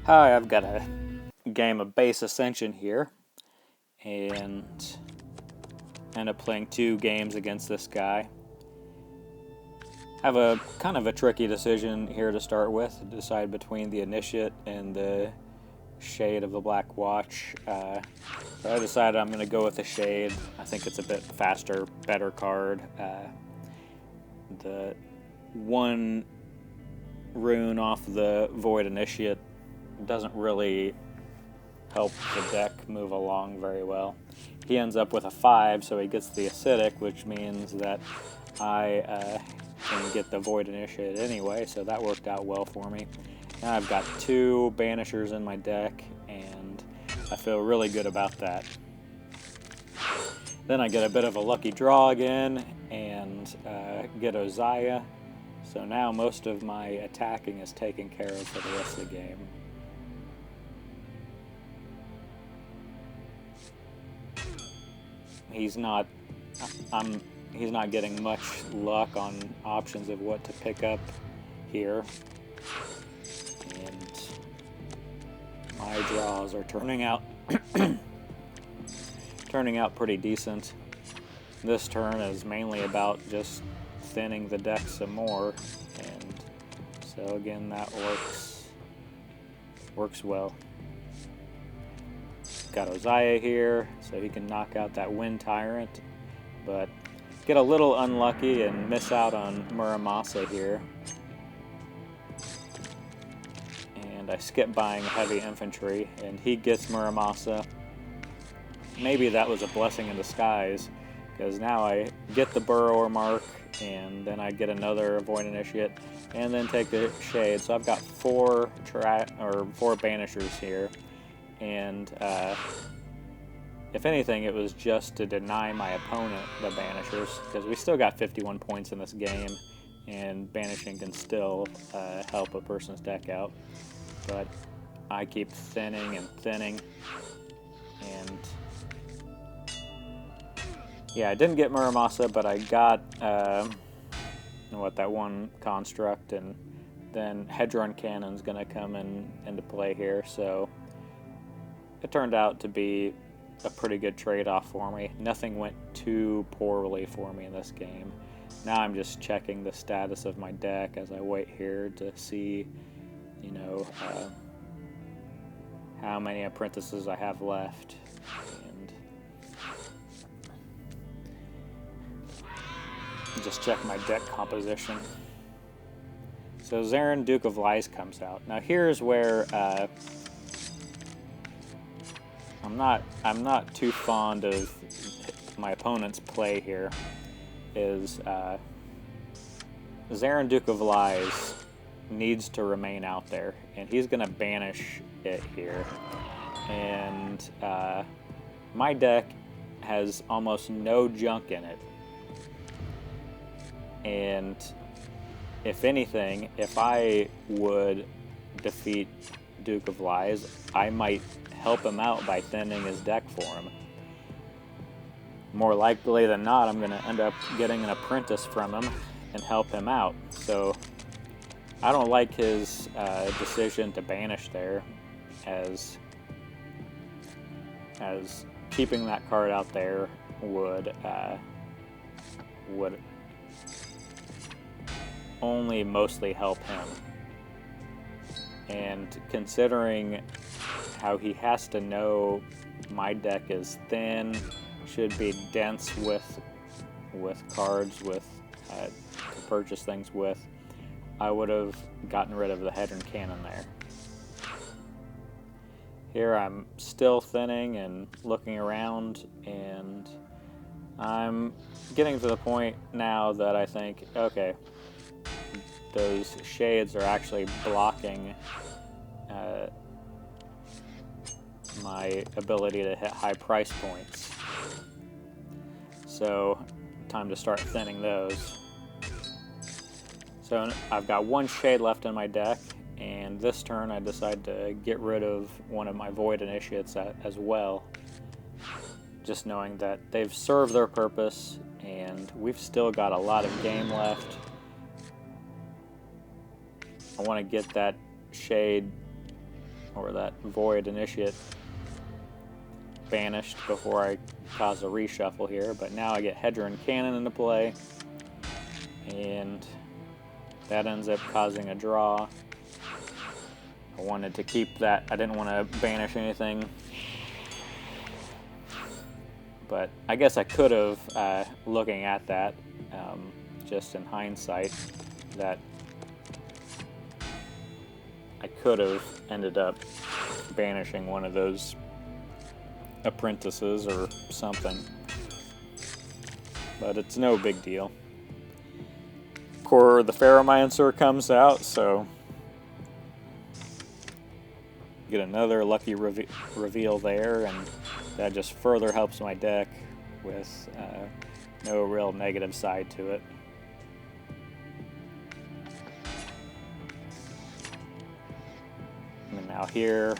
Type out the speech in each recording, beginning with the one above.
Hi, I've got a game of Base Ascension here, and end up playing 2 games against this guy. Have a kind of a tricky decision here to start with, decide between the Initiate and the Shade of the Black Watch. So I decided I'm going to go with the Shade. I think it's a bit faster, better card. The one rune off the Void Initiate doesn't really help the deck move along very well. He ends up with a 5, so he gets the Acidic, which means that I can get the Void Initiate anyway, so that worked out well for me. Now I've got 2 Banishers in my deck, and I feel really good about that. Then I get a bit of a lucky draw again, and get Ozaya. So now most of my attacking is taken care of for the rest of the game. He's not getting much luck on options of what to pick up here. And my draws are turning out pretty decent. This turn is mainly about just thinning the deck some more, and so again that works well. Got Ozaya here, so he can knock out that Wind Tyrant, but get a little unlucky and miss out on Muramasa here. And I skip buying Heavy Infantry, and he gets Muramasa. Maybe that was a blessing in disguise, because now I get the Burrower mark, and then I get another Void Initiate, and then take the Shade. So I've got 4 Banishers here. And if anything, it was just to deny my opponent the Banishers, because we still got 51 points in this game, and banishing can still help a person's deck out. But I keep thinning and thinning, and yeah, I didn't get Muramasa, but I got that one construct, and then Hedron Cannon's gonna come into play here, so it turned out to be a pretty good trade-off for me. Nothing went too poorly for me in this game. Now I'm just checking the status of my deck as I wait here to see, how many apprentices I have left. And just check my deck composition. So Xeron, Duke of Lies comes out. Now here's where I'm not too fond of my opponent's play here. Is Xeron, Duke of Lies needs to remain out there, and he's going to banish it here. And my deck has almost no junk in it. And if anything, if I would defeat Duke of Lies, I might help him out by thinning his deck for him. More likely than not, I'm going to end up getting an apprentice from him and help him out. So I don't like his decision to banish there, as keeping that card out there would only mostly help him. And considering how he has to know my deck is thin, should be dense with cards to purchase things with, I would have gotten rid of the Hedron Cannon there. Here I'm still thinning and looking around, and I'm getting to the point now that I think, okay, those Shades are actually blocking my ability to hit high price points. So, time to start thinning those. So I've got 1 Shade left in my deck, and this turn I decide to get rid of one of my Void Initiates as well. Just knowing that they've served their purpose, and we've still got a lot of game left. I want to get that Shade or that Void Initiate banished before I cause a reshuffle here, but now I get Hedron Cannon into play, and that ends up causing a draw. I wanted to keep that. I didn't want to banish anything, but I guess I could have, looking at that, just in hindsight, that I could have ended up banishing one of those apprentices or something, but it's no big deal. Core the Ferromancer comes out, so get another lucky reveal there, and that just further helps my deck with no real negative side to it. And now here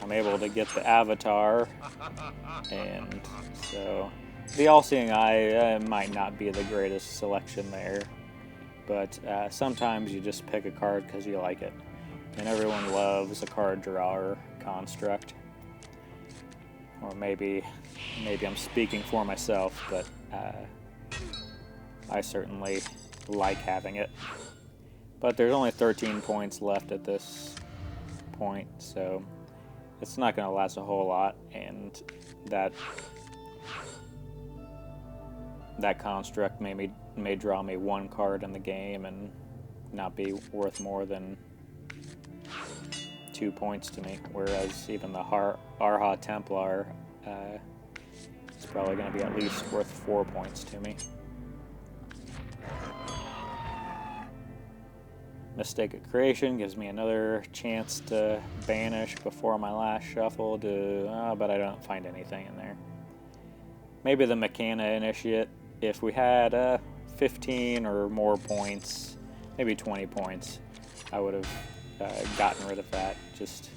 I'm able to get the Avatar, and so the All-Seeing Eye might not be the greatest selection there, but sometimes you just pick a card because you like it, and everyone loves a card drawer construct. Or maybe I'm speaking for myself, but I certainly like having it. But there's only 13 points left at this point, so it's not going to last a whole lot, and that construct may draw me one card in the game and not be worth more than 2 points to me, whereas even the Arha Templar is probably going to be at least worth 4 points to me. Mistake of Creation gives me another chance to banish before my last shuffle, but I don't find anything in there. Maybe the Mechana Initiate, if we had 15 or more points, maybe 20 points, I would have gotten rid of that just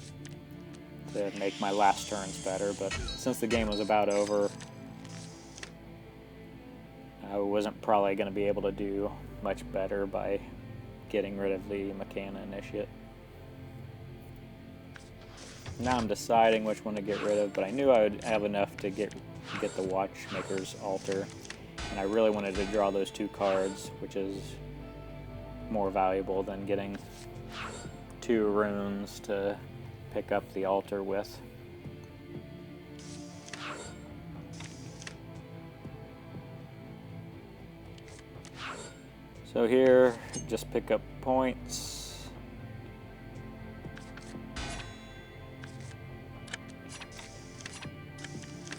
to make my last turns better, but since the game was about over, I wasn't probably going to be able to do much better by getting rid of the Mechana Initiate. Now I'm deciding which one to get rid of, but I knew I would have enough to get the Watchmaker's Altar, and I really wanted to draw those 2 cards, which is more valuable than getting 2 runes to pick up the altar with. So here, just pick up points.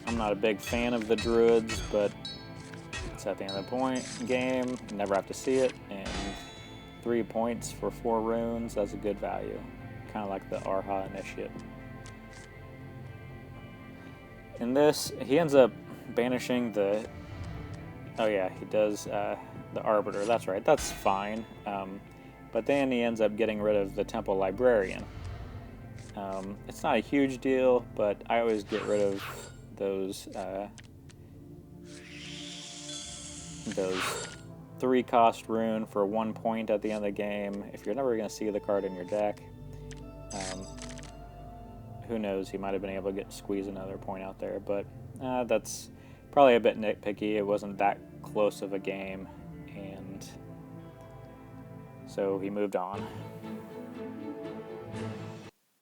I'm not a big fan of the Druids, but it's at the end of the game. Never have to see it, and 3 points for 4 runes, that's a good value. Kind of like the Arha Initiate. In this, he ends up banishing the... Oh yeah, he does the Arbiter, that's right, that's fine. But then he ends up getting rid of the Temple Librarian. It's not a huge deal, but I always get rid of those 3-cost rune for 1 point at the end of the game. If you're never going to see the card in your deck, who knows, he might have been able to squeeze another point out there, but that's probably a bit nitpicky. It wasn't that close of a game, and so he moved on.